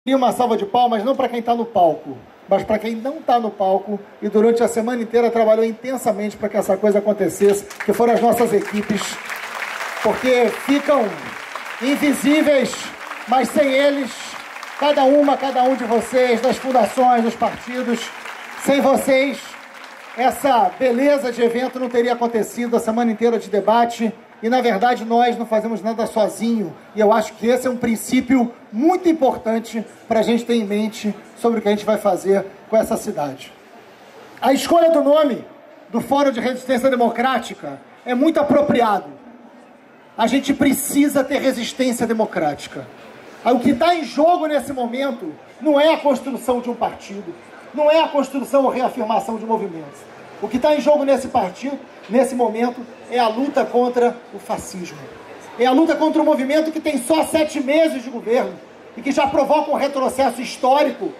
E uma salva de palmas não para quem está no palco, mas para quem não está no palco e durante a semana inteira trabalhou intensamente para que essa coisa acontecesse, que foram as nossas equipes, porque ficam invisíveis, mas sem eles, cada um de vocês, das fundações, dos partidos, sem vocês, essa beleza de evento não teria acontecido, a semana inteira de debate. E, na verdade, nós não fazemos nada sozinho. E eu acho que esse é um princípio muito importante para a gente ter em mente sobre o que a gente vai fazer com essa cidade. A escolha do nome do Fórum de Resistência Democrática é muito apropriado. A gente precisa ter resistência democrática. O que está em jogo nesse momento não é a construção de um partido, não é a construção ou reafirmação de movimentos. O que está em jogo nesse momento, é a luta contra o fascismo. É a luta contra um movimento que tem só 7 meses de governo e que já provoca um retrocesso histórico,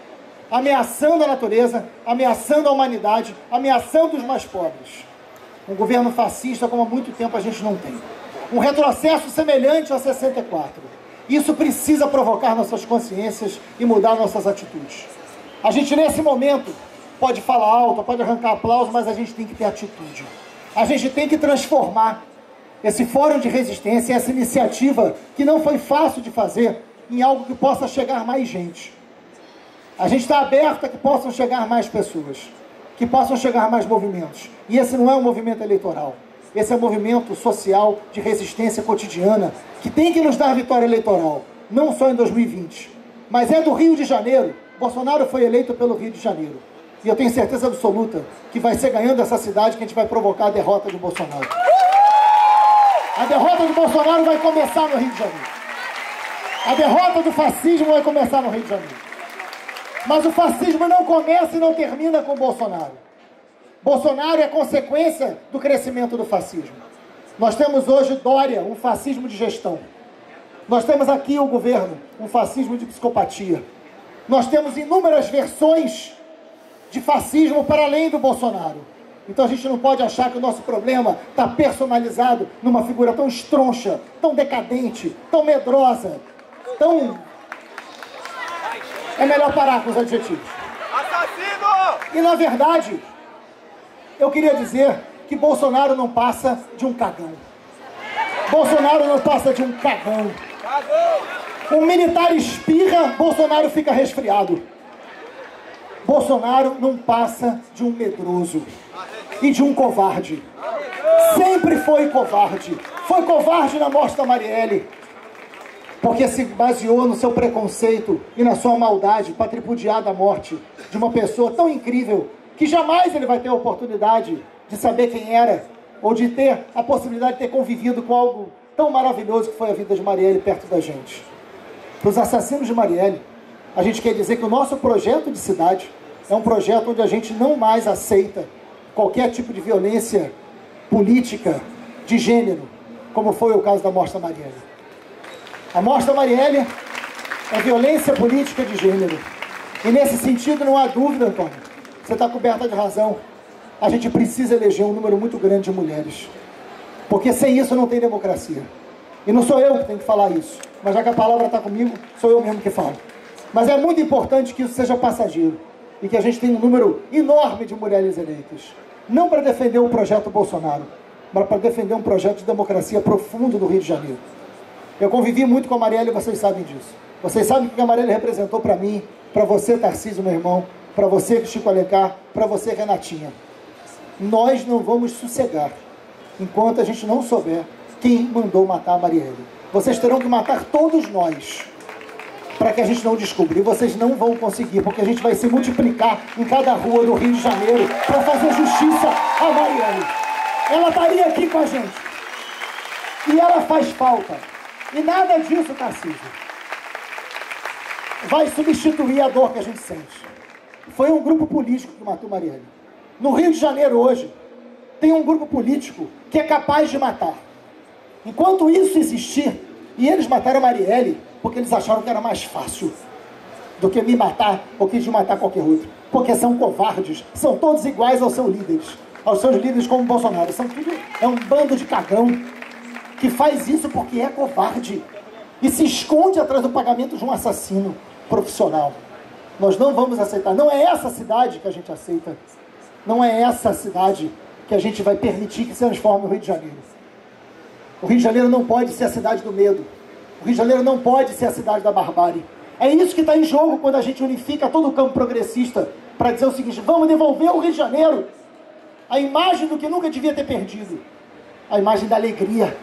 ameaçando a natureza, ameaçando a humanidade, ameaçando os mais pobres. Um governo fascista como há muito tempo a gente não tem. Um retrocesso semelhante a 64. Isso precisa provocar nossas consciências e mudar nossas atitudes. A gente, nesse momento, pode falar alto, pode arrancar aplauso, mas a gente tem que ter atitude. A gente tem que transformar esse fórum de resistência, essa iniciativa que não foi fácil de fazer, em algo que possa chegar mais gente. A gente está aberto a que possam chegar mais pessoas, que possam chegar mais movimentos. E esse não é um movimento eleitoral. Esse é um movimento social de resistência cotidiana, que tem que nos dar vitória eleitoral, não só em 2020, mas é do Rio de Janeiro. Bolsonaro foi eleito pelo Rio de Janeiro. E eu tenho certeza absoluta que vai ser ganhando essa cidade que a gente vai provocar a derrota de Bolsonaro. A derrota de Bolsonaro vai começar no Rio de Janeiro. A derrota do fascismo vai começar no Rio de Janeiro. Mas o fascismo não começa e não termina com Bolsonaro. Bolsonaro é consequência do crescimento do fascismo. Nós temos hoje Dória, um fascismo de gestão. Nós temos aqui o governo, um fascismo de psicopatia. Nós temos inúmeras versões de fascismo para além do Bolsonaro. Então a gente não pode achar que o nosso problema está personalizado numa figura tão estroncha, tão decadente, tão medrosa, tão... É melhor parar com os adjetivos. Assassino! E na verdade, eu queria dizer que Bolsonaro não passa de um cagão. Bolsonaro não passa de um cagão. Um militar espirra, Bolsonaro fica resfriado. Bolsonaro não passa de um medroso e de um covarde. Sempre foi covarde. Foi covarde na morte da Marielle, porque se baseou no seu preconceito e na sua maldade para tripudiar da morte de uma pessoa tão incrível que jamais ele vai ter a oportunidade de saber quem era ou de ter a possibilidade de ter convivido com algo tão maravilhoso que foi a vida de Marielle perto da gente. Para os assassinos de Marielle, a gente quer dizer que o nosso projeto de cidade é um projeto onde a gente não mais aceita qualquer tipo de violência política de gênero, como foi o caso da morte da Marielle. A morte da Marielle é violência política de gênero. E nesse sentido não há dúvida, Antônio, você está coberta de razão. A gente precisa eleger um número muito grande de mulheres. Porque sem isso não tem democracia. E não sou eu que tenho que falar isso, mas já que a palavra está comigo, sou eu mesmo que falo. Mas é muito importante que isso seja passageiro e que a gente tenha um número enorme de mulheres eleitas. Não para defender o projeto Bolsonaro, mas para defender um projeto de democracia profundo do Rio de Janeiro. Eu convivi muito com a Marielle e vocês sabem disso. Vocês sabem o que a Marielle representou para mim, para você, Tarcísio, meu irmão, para você, Chico Alencar, para você, Renatinha. Nós não vamos sossegar enquanto a gente não souber quem mandou matar a Marielle. Vocês terão que matar todos nós para que a gente não descubra. E vocês não vão conseguir, porque a gente vai se multiplicar em cada rua do Rio de Janeiro para fazer justiça a Marielle. Ela estaria aqui com a gente. E ela faz falta. E nada disso, Tarcísio, vai substituir a dor que a gente sente. Foi um grupo político que matou Marielle. No Rio de Janeiro hoje, tem um grupo político que é capaz de matar. Enquanto isso existir, e eles mataram a Marielle porque eles acharam que era mais fácil do que me matar ou que de matar qualquer outro. Porque são covardes, são todos iguais aos seus líderes. Aos seus líderes como Bolsonaro. É um bando de cagão que faz isso porque é covarde. e se esconde atrás do pagamento de um assassino. profissional. Nós não vamos aceitar. Não é essa cidade que a gente aceita. Não é essa cidade que a gente vai permitir que se transforme o Rio de Janeiro. O Rio de Janeiro não pode ser a cidade do medo. O Rio de Janeiro não pode ser a cidade da barbárie. É isso que está em jogo quando a gente unifica todo o campo progressista para dizer o seguinte: vamos devolver o Rio de Janeiro a imagem do que nunca devia ter perdido. A imagem da alegria,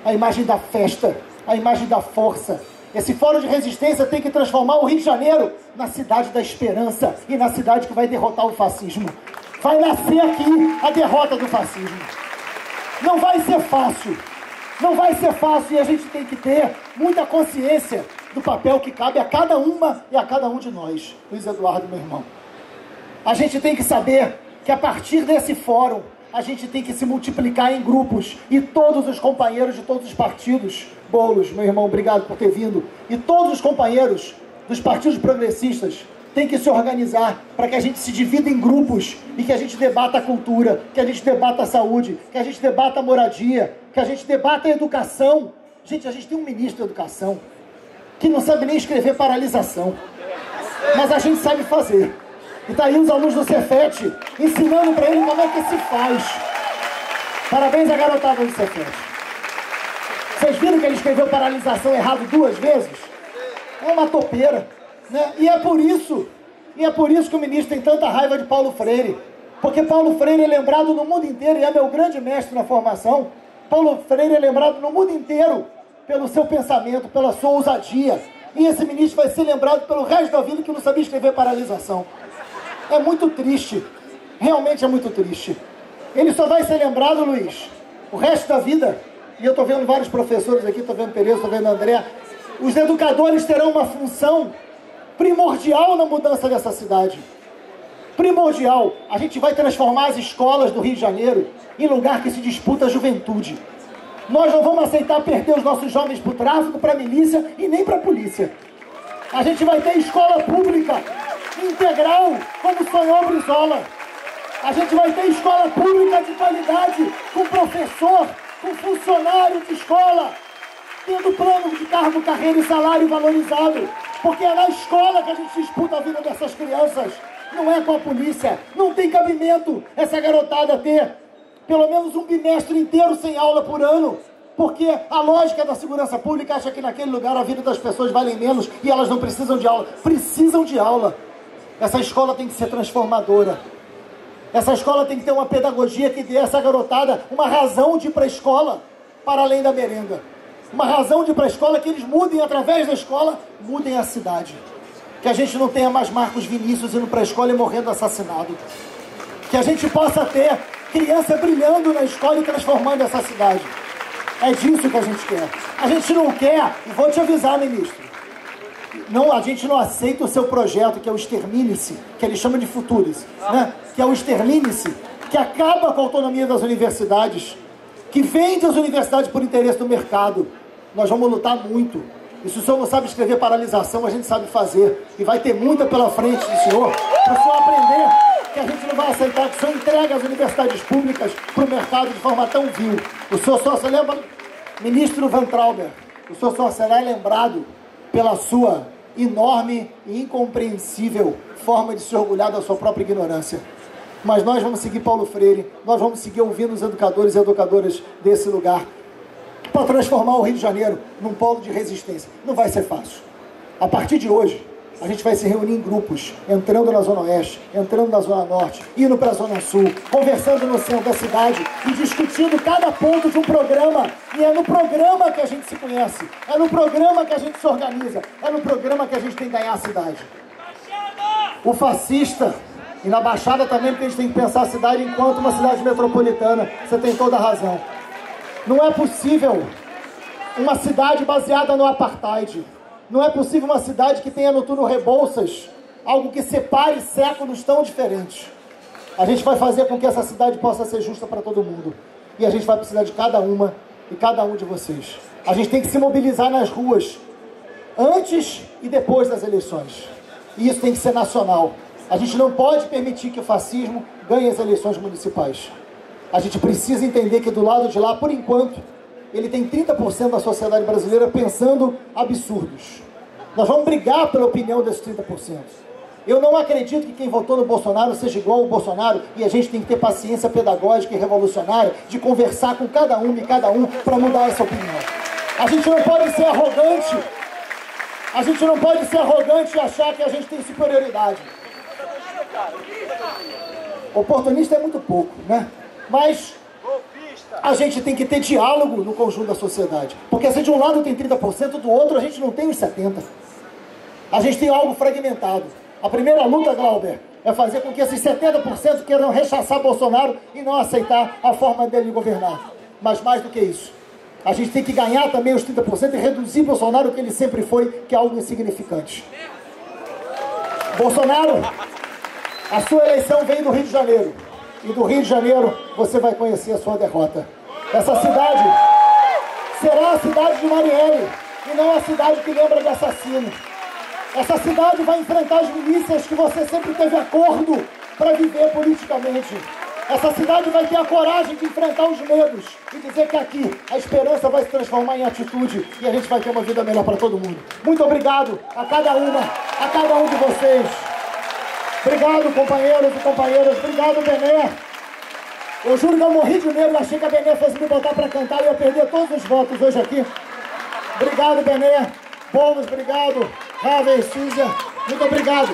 a imagem da festa, a imagem da força. Esse fórum de resistência tem que transformar o Rio de Janeiro na cidade da esperança e na cidade que vai derrotar o fascismo. Vai nascer aqui a derrota do fascismo. Não vai ser fácil. Não vai ser fácil, e a gente tem que ter muita consciência do papel que cabe a cada uma e a cada um de nós. Luiz Eduardo, meu irmão. A gente tem que saber que a partir desse fórum, a gente tem que se multiplicar em grupos, e todos os companheiros de todos os partidos, Boulos, meu irmão, obrigado por ter vindo, e todos os companheiros dos partidos progressistas têm que se organizar para que a gente se divida em grupos e que a gente debata a cultura, que a gente debata a saúde, que a gente debata a moradia, que a gente debata a educação. Gente, a gente tem um ministro da educação que não sabe nem escrever paralisação, mas a gente sabe fazer. E tá aí os alunos do Cefet ensinando para ele como é que se faz. Parabéns à garotada do Cefet. Vocês viram que ele escreveu paralisação errado 2 vezes? É uma topeira, né? E é por isso que o ministro tem tanta raiva de Paulo Freire. Porque Paulo Freire é lembrado no mundo inteiro, e é meu grande mestre na formação. Paulo Freire é lembrado no mundo inteiro pelo seu pensamento, pela sua ousadia. E esse ministro vai ser lembrado pelo resto da vida que não sabia escrever paralisação. É muito triste, realmente é muito triste. Ele só vai ser lembrado, Luiz, o resto da vida, e eu estou vendo vários professores aqui, estou vendo Tereza, estou vendo André, os educadores terão uma função primordial na mudança dessa cidade. Primordial. A gente vai transformar as escolas do Rio de Janeiro em lugar que se disputa a juventude. Nós não vamos aceitar perder os nossos jovens para o tráfico, para a milícia e nem para a polícia. A gente vai ter escola pública integral, como sonhou Brizola. A gente vai ter escola pública de qualidade, com professor, com funcionário de escola, tendo plano de cargo, carreira e salário valorizado. Porque é na escola que a gente disputa a vida dessas crianças, não é com a polícia. Não tem cabimento essa garotada ter pelo menos um bimestre inteiro sem aula por ano, porque a lógica da segurança pública acha que naquele lugar a vida das pessoas vale menos e elas não precisam de aula. Precisam de aula. Essa escola tem que ser transformadora. Essa escola tem que ter uma pedagogia que dê a essa garotada uma razão de ir para a escola, para além da merenda. Uma razão de ir para a escola, que eles mudem através da escola, mudem a cidade. Que a gente não tenha mais Marcos Vinícius indo para a escola e morrendo assassinado. Que a gente possa ter criança brilhando na escola e transformando essa cidade. É disso que a gente quer. A gente não quer, e vou te avisar, ministro, não, a gente não aceita o seu projeto, que é o Extermine-se, que ele chama de Futuris, né? Que é o Extermine-se, que acaba com a autonomia das universidades, que vende as universidades por interesse do mercado. Nós vamos lutar muito. E se o senhor não sabe escrever paralisação, a gente sabe fazer. E vai ter muita pela frente do senhor, para o senhor aprender que a gente não vai aceitar que o senhor entregue as universidades públicas para o mercado de forma tão vil. O senhor só se lembra, ministro Van Trauber, o senhor só será lembrado pela sua enorme e incompreensível forma de se orgulhar da sua própria ignorância. Mas nós vamos seguir Paulo Freire, nós vamos seguir ouvindo os educadores e educadoras desse lugar, para transformar o Rio de Janeiro num polo de resistência. Não vai ser fácil. A partir de hoje, a gente vai se reunir em grupos, entrando na Zona Oeste, entrando na Zona Norte, indo para a Zona Sul, conversando no centro da cidade e discutindo cada ponto de um programa. E é no programa que a gente se conhece, é no programa que a gente se organiza, é no programa que a gente tem que ganhar a cidade. O fascista, e na Baixada também, porque a gente tem que pensar a cidade enquanto uma cidade metropolitana. Você tem toda a razão. Não é possível uma cidade baseada no apartheid. Não é possível uma cidade que tenha no túnel Rebouças algo que separe séculos tão diferentes. A gente vai fazer com que essa cidade possa ser justa para todo mundo. E a gente vai precisar de cada uma e cada um de vocês. A gente tem que se mobilizar nas ruas, antes e depois das eleições. E isso tem que ser nacional. A gente não pode permitir que o fascismo ganhe as eleições municipais. A gente precisa entender que do lado de lá, por enquanto, ele tem 30% da sociedade brasileira pensando absurdos. Nós vamos brigar pela opinião desses 30%. Eu não acredito que quem votou no Bolsonaro seja igual ao Bolsonaro, e a gente tem que ter paciência pedagógica e revolucionária de conversar com cada um e cada um para mudar essa opinião. A gente não pode ser arrogante. A gente não pode ser arrogante e achar que a gente tem superioridade. Oportunista é muito pouco, né? Mas a gente tem que ter diálogo no conjunto da sociedade. Porque se de um lado tem 30%, do outro a gente não tem os 70%. A gente tem algo fragmentado. A primeira luta, Glauber, é fazer com que esses 70% queiram rechaçar Bolsonaro e não aceitar a forma dele governar. Mas mais do que isso, a gente tem que ganhar também os 30% e reduzir Bolsonaro, o que ele sempre foi, que é algo insignificante. Bolsonaro, a sua eleição vem do Rio de Janeiro. E do Rio de Janeiro você vai conhecer a sua derrota. Essa cidade será a cidade de Marielle e não a cidade que lembra de assassino. Essa cidade vai enfrentar as milícias que você sempre teve acordo para viver politicamente. Essa cidade vai ter a coragem de enfrentar os medos e dizer que aqui a esperança vai se transformar em atitude e a gente vai ter uma vida melhor para todo mundo. Muito obrigado a cada um de vocês. Obrigado, companheiros e companheiras. Obrigado, Bené. Eu juro que eu morri de medo, achei que a Bené fosse me botar para cantar e eu perder todos os votos hoje aqui. Obrigado, Bené. Bônus, obrigado. Raven, Císia, muito obrigado.